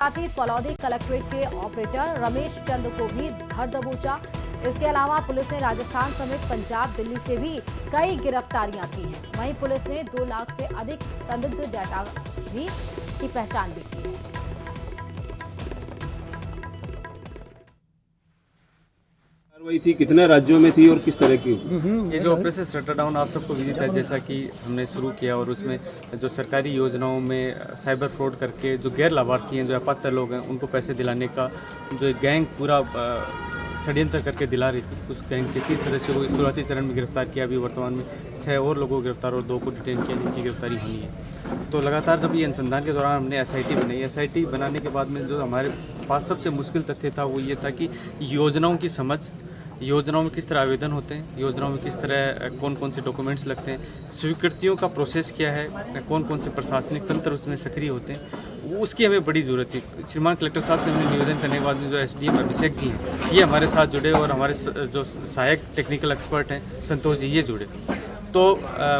साथ ही फलौदी कलेक्ट्रेट के ऑपरेटर रमेश चंद को भी धर दबोचा। इसके अलावा पुलिस ने राजस्थान समेत पंजाब, दिल्ली से भी कई गिरफ्तारियां की हैं। वहीं पुलिस ने 2 लाख से अधिक संदिग्ध डाटा भी की पहचान भी की है। कार्रवाई थी, कितने राज्यों में थी और किस तरह की? ये जो ऑपरेशन शटर डाउन आप सबको विदित है, जैसा कि हमने शुरू किया और उसमें जो सरकारी योजनाओं में साइबर फ्रॉड करके जो गैर लाभार्थी हैं, जो अपात्र लोग हैं, उनको पैसे दिलाने का जो एक गैंग पूरा षड्यंत्र करके दिला रही थी। उस गैंग के 30 सदस्यों को शुरुआती चरण में गिरफ्तार किया। अभी वर्तमान में 6 और लोगों को गिरफ्तार और 2 को डिटेन किया, जिनकी गिरफ्तारी होनी है। तो लगातार जब ये अनुसंधान के दौरान हमने एसआईटी बनाई। एसआईटी बनाने के बाद में जो हमारे पास सबसे मुश्किल तथ्य था वो ये था कि योजनाओं की समझ, योजनाओं में किस तरह आवेदन होते हैं, योजनाओं में किस तरह कौन कौन से डॉक्यूमेंट्स लगते हैं, स्वीकृतियों का प्रोसेस क्या है, कौन कौन से प्रशासनिक तंत्र उसमें सक्रिय होते हैं, उसकी हमें बड़ी ज़रूरत थी। श्रीमान कलेक्टर साहब से हमने निवेदन करने के बाद में जो एसडीएम अभिषेक जी हैं, ये हमारे साथ जुड़े और हमारे जो सहायक टेक्निकल एक्सपर्ट हैं संतोष जी, ये जुड़े। तो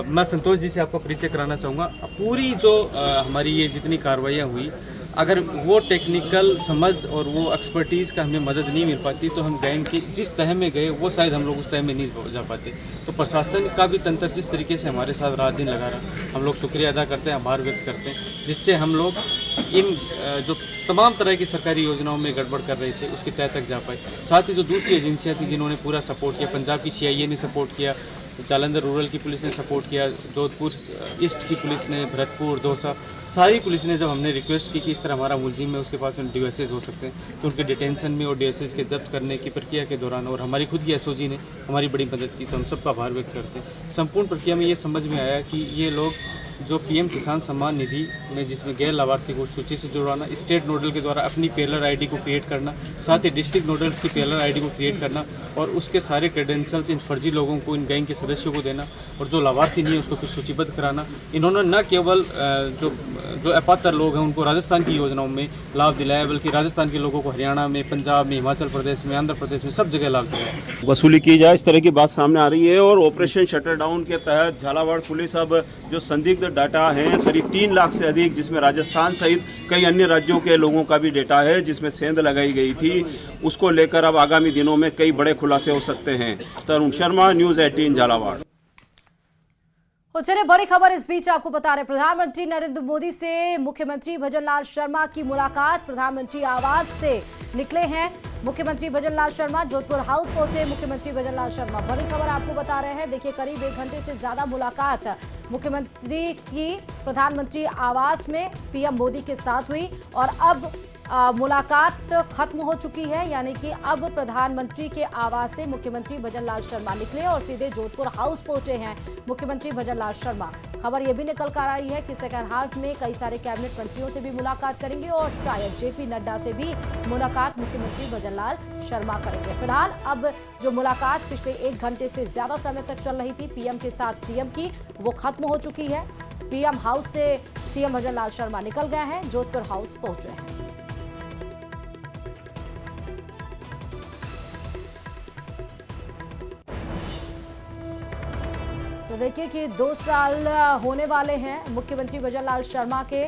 मैं संतोष जी से आपका परिचय कराना चाहूँगा। पूरी जो हमारी ये जितनी कार्रवाइयाँ हुई, अगर वो टेक्निकल समझ और वो एक्सपर्टीज़ का हमें मदद नहीं मिल पाती तो हम गैंग की जिस तह में गए वो शायद हम लोग उस तह में नहीं जा पाते। तो प्रशासन का भी तंत्र जिस तरीके से हमारे साथ रात दिन लगा रहा, हम लोग शुक्रिया अदा करते हैं, आभार व्यक्त करते हैं, जिससे हम लोग इन जो तमाम तरह की सरकारी योजनाओं में गड़बड़ कर रहे थे उसकी तह तक जा पाए। साथ ही जो दूसरी एजेंसियाँ थी जिन्होंने पूरा सपोर्ट किया, पंजाब की सीआईए ने सपोर्ट किया, जालंधर रूरल की पुलिस ने सपोर्ट किया, जोधपुर ईस्ट की पुलिस ने, भरतपुर, दौसा, सारी पुलिस ने जब हमने रिक्वेस्ट की कि इस तरह हमारा मुलजिम है उसके पास में डिवाइसेज हो सकते हैं, तो उनके डिटेंशन में और डिवाइसेज के जब्त करने की प्रक्रिया के दौरान और हमारी खुद की एसओजी ने हमारी बड़ी मदद की, तो हम सबका आभार व्यक्त करते हैं। संपूर्ण प्रक्रिया में ये समझ में आया कि ये लोग जो पीएम किसान सम्मान निधि में जिसमें गैर लाभार्थी को सूची से जुड़वाना, स्टेट नोडल के द्वारा अपनी पेलर आईडी को क्रिएट करना, साथ ही डिस्ट्रिक्ट नोडल्स की पेलर आईडी को क्रिएट करना और उसके सारे क्रेडेंशियल्स इन फर्जी लोगों को, इन गैंग के सदस्यों को देना और जो लाभार्थी नहीं है उसको फिर सूचीबद्ध कराना। इन्होंने न केवल जो अपात्र लोग हैं उनको राजस्थान की योजनाओं में लाभ दिलाया, बल्कि राजस्थान के लोगों को हरियाणा में, पंजाब में, हिमाचल प्रदेश में, आंध्र प्रदेश में सब जगह लाभ दिलाया। वसूली की जाए, इस तरह की बात सामने आ रही है। और ऑपरेशन शटर डाउन के तहत झालावाड़ पुलिस अब जो संदिग्ध डाटा है करीब 3 लाख से अधिक, जिसमें राजस्थान सहित कई अन्य राज्यों के लोगों का भी डेटा है जिसमें सेंध लगाई गई थी, उसको लेकर अब आगामी दिनों में कई बड़े खुलासे हो सकते हैं। तरुण शर्मा, न्यूज़ 18 झालावाड़। तो चलिए बड़ी खबर इस बीच आपको बता रहे, प्रधानमंत्री नरेंद्र मोदी से मुख्यमंत्री भजनलाल शर्मा की मुलाकात। प्रधानमंत्री आवास से निकले हैं मुख्यमंत्री भजनलाल शर्मा, जोधपुर हाउस पहुंचे मुख्यमंत्री भजनलाल शर्मा। बड़ी खबर आपको बता रहे हैं। देखिए करीब 1 घंटे से ज्यादा मुलाकात मुख्यमंत्री की प्रधानमंत्री आवास में पीएम मोदी के साथ हुई और अब मुलाकात खत्म हो चुकी है, यानी कि अब प्रधानमंत्री के आवास से मुख्यमंत्री भजनलाल शर्मा निकले और सीधे जोधपुर हाउस पहुंचे हैं मुख्यमंत्री भजनलाल शर्मा। खबर यह भी निकल कर आई है कि सेकंड हाफ में कई सारे कैबिनेट मंत्रियों से भी मुलाकात करेंगे और शायद जेपी नड्डा से भी मुलाकात मुख्यमंत्री भजनलाल शर्मा करेंगे। फिलहाल अब जो मुलाकात पिछले 1 घंटे से ज्यादा समय तक चल रही थी पीएम के साथ सीएम की, वो खत्म हो चुकी है। पीएम हाउस से सीएम भजनलाल शर्मा निकल गए हैं, जोधपुर हाउस पहुंचे हैं। तो देखिए कि 2 साल होने वाले हैं मुख्यमंत्री भजनलाल शर्मा के,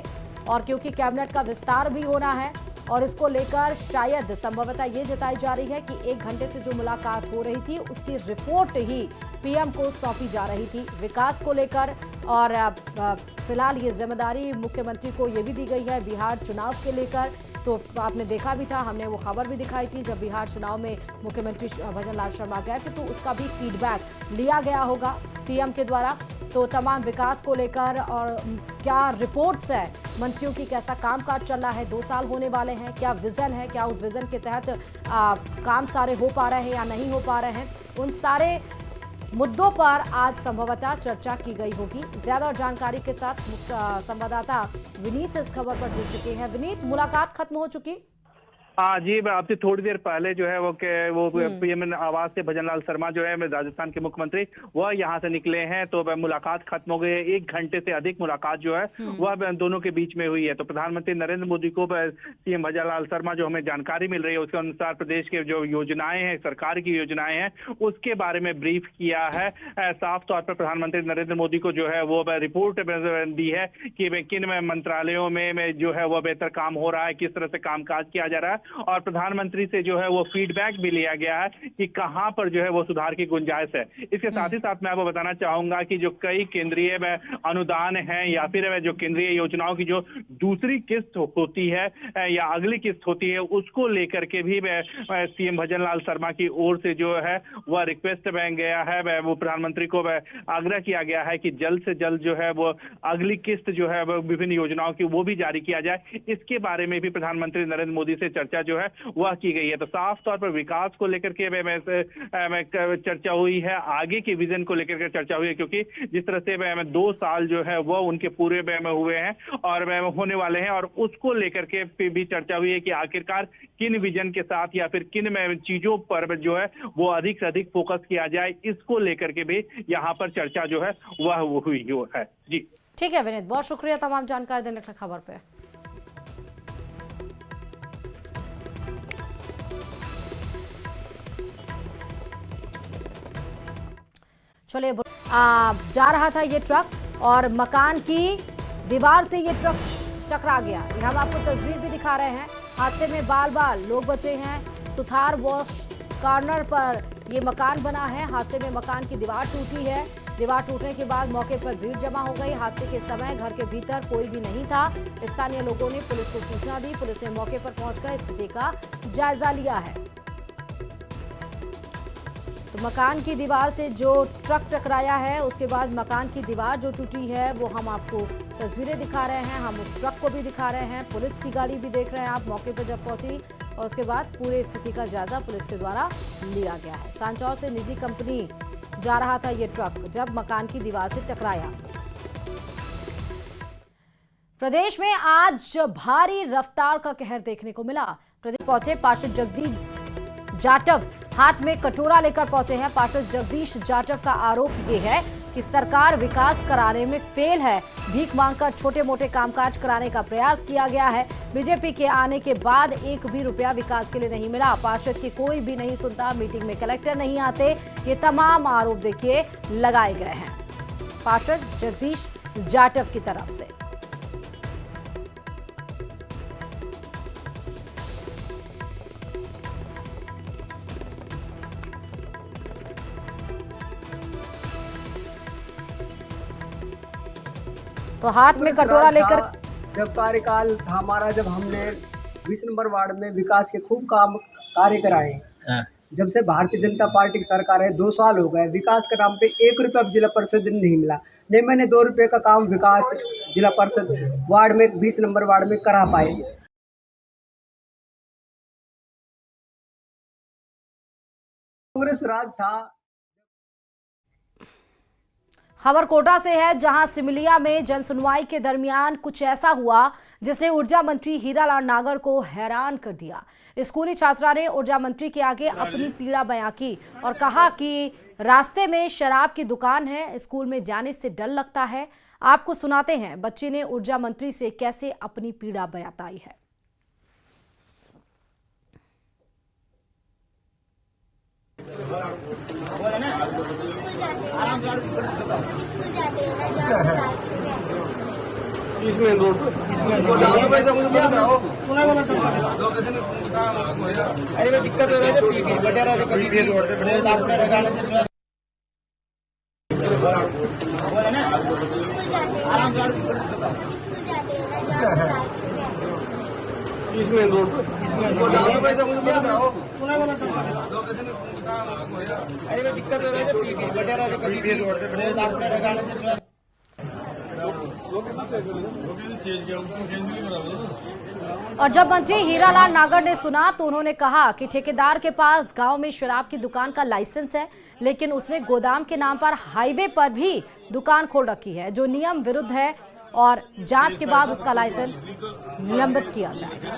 और क्योंकि कैबिनेट का विस्तार भी होना है और इसको लेकर शायद संभवतः ये जताई जा रही है कि 1 घंटे से जो मुलाकात हो रही थी उसकी रिपोर्ट ही पीएम को सौंपी जा रही थी विकास को लेकर। और फिलहाल ये जिम्मेदारी मुख्यमंत्री को ये भी दी गई है बिहार चुनाव के लेकर। तो आपने देखा भी था, हमने वो खबर भी दिखाई थी जब बिहार चुनाव में मुख्यमंत्री भजनलाल शर्मा गए थे, तो उसका भी फीडबैक लिया गया होगा पीएम के द्वारा। तो तमाम विकास को लेकर और क्या रिपोर्ट्स है, मंत्रियों की कैसा कामकाज चल रहा है, 2 साल होने वाले हैं, क्या विजन है, क्या उस विजन के तहत काम सारे हो पा रहे हैं या नहीं हो पा रहे हैं, उन सारे मुद्दों पर आज संभवतः चर्चा की गई होगी। ज्यादा जानकारी के साथ संवाददाता विनीत इस खबर पर जुड़ चुके हैं। विनीत, मुलाकात खत्म हो चुकी? हाँ जी, आपसे थोड़ी देर पहले जो है वो पीएम आवास से भजनलाल शर्मा जो है राजस्थान के मुख्यमंत्री वह यहाँ से निकले हैं। तो मुलाकात खत्म हो गई है। 1 घंटे से अधिक मुलाकात जो है वह दोनों के बीच में हुई है। तो प्रधानमंत्री नरेंद्र मोदी को पीएम भजनलाल शर्मा जो हमें जानकारी मिल रही है उसके अनुसार प्रदेश के जो योजनाएं हैं, सरकार की योजनाएं हैं, उसके बारे में ब्रीफ किया है। साफ तौर पर प्रधानमंत्री नरेंद्र मोदी को जो है वो रिपोर्ट दी है कि किन मंत्रालयों में जो है वह बेहतर काम हो रहा है, किस तरह से कामकाज किया जा रहा है, और प्रधानमंत्री से जो है वो फीडबैक भी लिया गया है कि कहां पर जो है वो सुधार की गुंजाइश है। इसके साथ ही साथ मैं आपको बताना चाहूंगा कि जो कई केंद्रीय अनुदान है या फिर जो केंद्रीय योजनाओं की जो दूसरी किस्त होती है या अगली किस्त होती है, उसको लेकर के भी सीएम भजनलाल शर्मा की ओर से जो है वह रिक्वेस्ट गया है। वो प्रधानमंत्री को आग्रह किया गया है कि जल्द से जल्द जो है वो अगली किस्त जो है विभिन्न योजनाओं की वो भी जारी किया जाए। इसके बारे में भी प्रधानमंत्री नरेंद्र मोदी से चर्चा जो है वह की गई है। तो साफ तौर पर विकास को लेकर के चर्चा हुई है, आगे के विजन को लेकर के चर्चा हुई है, क्योंकि जिस तरह से 2 साल जो है वह उनके पूरे हुए हैं और होने वाले हैं, और उसको लेकर के भी चर्चा हुई है कि आखिरकार किन विजन के साथ या फिर किन चीजों पर जो है वो अधिक से अधिक फोकस किया जाए, इसको लेकर के भी यहाँ पर चर्चा जो है वह हुई है। जी ठीक है विनीत, बहुत शुक्रिया तमाम जानकारी देने के खबर पे। चलिए, जा रहा था ये ट्रक और मकान की दीवार से ये ट्रक टकरा गया। ये हम आपको तस्वीर भी दिखा रहे हैं। हादसे में बाल लोग बचे हैं। सुथार वॉश कॉर्नर पर ये मकान बना है। हादसे में मकान की दीवार टूटी है। दीवार टूटने के बाद मौके पर भीड़ जमा हो गई। हादसे के समय घर के भीतर कोई भी नहीं था। स्थानीय लोगों ने पुलिस को सूचना दी। पुलिस ने मौके पर पहुंचकर स्थिति का जायजा लिया है। तो मकान की दीवार से जो ट्रक टकराया है, उसके बाद मकान की दीवार जो टूटी है वो हम आपको तस्वीरें दिखा रहे हैं। हम उस ट्रक को भी दिखा रहे हैं। पुलिस की गाड़ी भी देख रहे हैं आप मौके पर जब पहुंची, और उसके बाद पूरी स्थिति का जायजा पुलिस के द्वारा लिया गया है। सांचौर से निजी कंपनी जा रहा था ये ट्रक जब मकान की दीवार से टकराया। प्रदेश में आज भारी रफ्तार का कहर देखने को मिला। प्रदेश पहुंचे पार्षद जगदीश जाटव हाथ में कटोरा लेकर पहुंचे हैं। पार्षद जगदीश जाटव का आरोप ये है कि सरकार विकास कराने में फेल है। भीख मांगकर छोटे मोटे कामकाज कराने का प्रयास किया गया है। बीजेपी के आने के बाद 1 भी रुपया विकास के लिए नहीं मिला। पार्षद की कोई भी नहीं सुनता, मीटिंग में कलेक्टर नहीं आते। ये तमाम आरोप देखिए लगाए गए हैं पार्षद जगदीश जाटव की तरफ से। तो हाथ में कटोरा लेकर जब कार्यकाल हमारा, जब हमने 20 नंबर वार्ड में विकास के खूब कार्य कराए, जब से भारतीय जनता पार्टी की सरकार है 2 साल हो गए, विकास के नाम पे 1 रुपया जिला परिषद नहीं मिला। नहीं मैंने 2 रुपये का काम विकास जिला परिषद वार्ड में 20 नंबर वार्ड में करा पाए। कांग्रेस राज था। खबर कोटा से है, जहां सिमलिया में जन सुनवाई के दरमियान कुछ ऐसा हुआ जिसने ऊर्जा मंत्री हीरालाल नागर को हैरान कर दिया। स्कूली छात्रा ने ऊर्जा मंत्री के आगे अपनी पीड़ा बयां की और कहा कि रास्ते में शराब की दुकान है, स्कूल में जाने से डर लगता है। आपको सुनाते हैं बच्ची ने ऊर्जा मंत्री से कैसे अपनी पीड़ा बताई है। इसमें रोड अरे दिक्कत हो रहा है इसमें रोड अरे दिक्कत हो रहा है। और जब मंत्री हीरालाल नागर ने सुना तो उन्होंने कहा कि ठेकेदार के पास गांव में शराब की दुकान का लाइसेंस है, लेकिन उसने गोदाम के नाम पर हाईवे पर भी दुकान खोल रखी है, जो नियम विरुद्ध है। और जांच के बाद उसका लाइसेंस निलंबित किया जाएगा।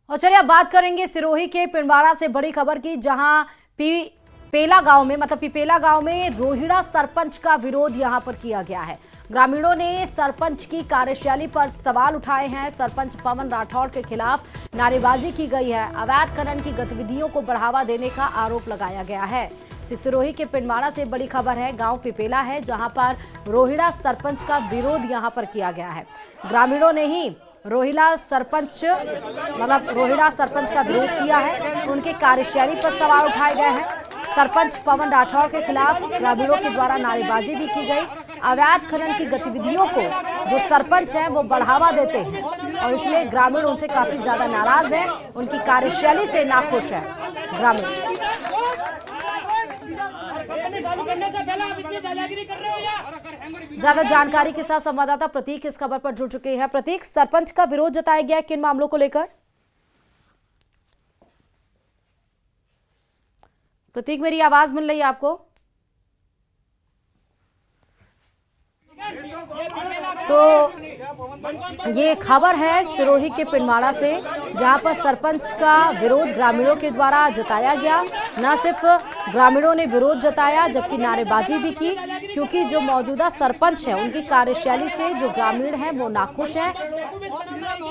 और चलिए अब बात करेंगे सिरोही के पिंडवाड़ा से बड़ी खबर की, जहां पिपेला गांव में पिपेला गांव में रोहिड़ा सरपंच का विरोध यहां पर किया गया है। ग्रामीणों ने सरपंच की कार्यशैली पर सवाल उठाए हैं। सरपंच पवन राठौड़ के खिलाफ नारेबाजी की गई है। अवैध खनन की गतिविधियों को बढ़ावा देने का आरोप लगाया गया है। सिरोही के पिंडवाड़ा से बड़ी खबर है, गांव पिपेला है जहां पर रोहिड़ा सरपंच का विरोध यहां पर किया गया है। ग्रामीणों ने ही रोहिड़ा सरपंच का विरोध किया है। उनके कार्यशैली पर सवाल उठाए गए हैं। सरपंच पवन राठौड़ के खिलाफ ग्रामीणों के द्वारा नारेबाजी भी की गई। अवैध खनन की गतिविधियों को जो सरपंच हैं वो बढ़ावा देते हैं और इसलिए ग्रामीण उनसे काफी ज्यादा नाराज हैं। उनकी कार्यशैली से नाखुश है ग्रामीण। ज्यादा जानकारी के साथ संवाददाता प्रतीक इस खबर पर जुड़ चुके हैं। प्रतीक, सरपंच का विरोध जताया गया किन मामलों को लेकर? प्रतीक, मेरी आवाज मिल रही है आपको? तो ये खबर है सिरोही के पिंडवाड़ा से, जहां पर सरपंच का विरोध ग्रामीणों के द्वारा जताया गया। न सिर्फ ग्रामीणों ने विरोध जताया जबकि नारेबाजी भी की, क्योंकि जो मौजूदा सरपंच है उनकी कार्यशैली से जो ग्रामीण हैं वो नाखुश हैं।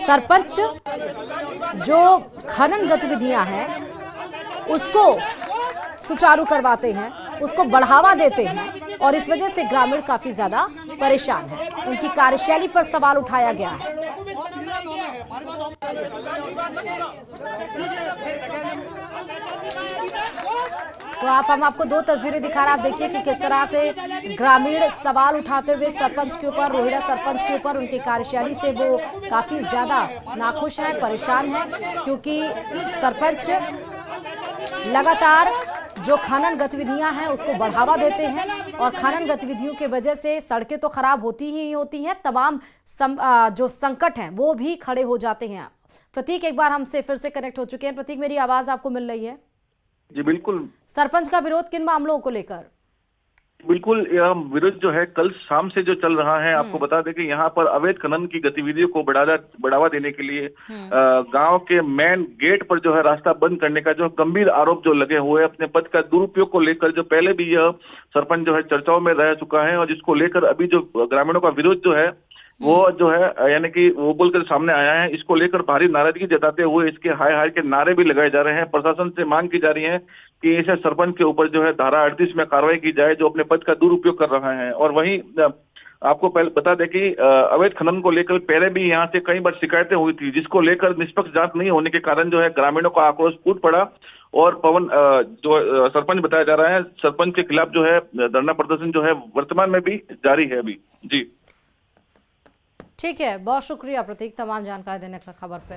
सरपंच जो खनन गतिविधियां हैं उसको सुचारू करवाते हैं, उसको बढ़ावा देते हैं और इस वजह से ग्रामीण काफी ज्यादा परेशान हैं। उनकी कार्यशैली पर सवाल उठाया गया है। तो हम आपको दो तस्वीरें दिखा रहे हैं। आप देखिए कि किस तरह से ग्रामीण सवाल उठाते हुए सरपंच के ऊपर, रोहिड़ा सरपंच के ऊपर, उनकी कार्यशैली से वो काफी ज्यादा नाखुश हैं, परेशान हैं, क्योंकि सरपंच लगातार जो खनन गतिविधियां हैं उसको बढ़ावा देते हैं और खनन गतिविधियों की वजह से सड़कें तो खराब होती ही होती हैं, तमाम जो संकट हैं वो भी खड़े हो जाते हैं। प्रतीक एक बार हमसे फिर से कनेक्ट हो चुके हैं। प्रतीक, मेरी आवाज आपको मिल रही है? जी बिल्कुल। सरपंच का विरोध किन मामलों को लेकर? बिल्कुल, यह विरोध जो है कल शाम से जो चल रहा है, आपको बता दें कि यहाँ पर अवैध खनन की गतिविधियों को बढ़ावा देने के लिए गांव के मेन गेट पर जो है रास्ता बंद करने का जो गंभीर आरोप जो लगे हुए अपने पद का दुरुपयोग को लेकर, जो पहले भी यह सरपंच जो है चर्चाओं में रह चुका है और जिसको लेकर अभी जो ग्रामीणों का विरोध जो है वो जो है यानी कि वो बोलकर सामने आया है। इसको लेकर भारी नाराजगी जताते हुए इसके हाय हाय के नारे भी लगाए जा रहे हैं। प्रशासन से मांग की जा रही है कि ऐसे सरपंच के ऊपर जो है धारा 38 में कार्रवाई की जाए जो अपने पद का दुरुपयोग कर रहा है। और वहीं आपको पहले बता दें कि अवैध खनन को लेकर पहले भी यहाँ से कई बार शिकायतें हुई थी, जिसको लेकर निष्पक्ष जांच नहीं होने के कारण जो है ग्रामीणों का आक्रोश फूट पड़ा और पवन जो सरपंच बताया जा रहा है, सरपंच के खिलाफ जो है धरना प्रदर्शन जो है वर्तमान में भी जारी है अभी। जी ठीक है, बहुत शुक्रिया प्रतीक तमाम जानकारी देने के लिए खबर पे।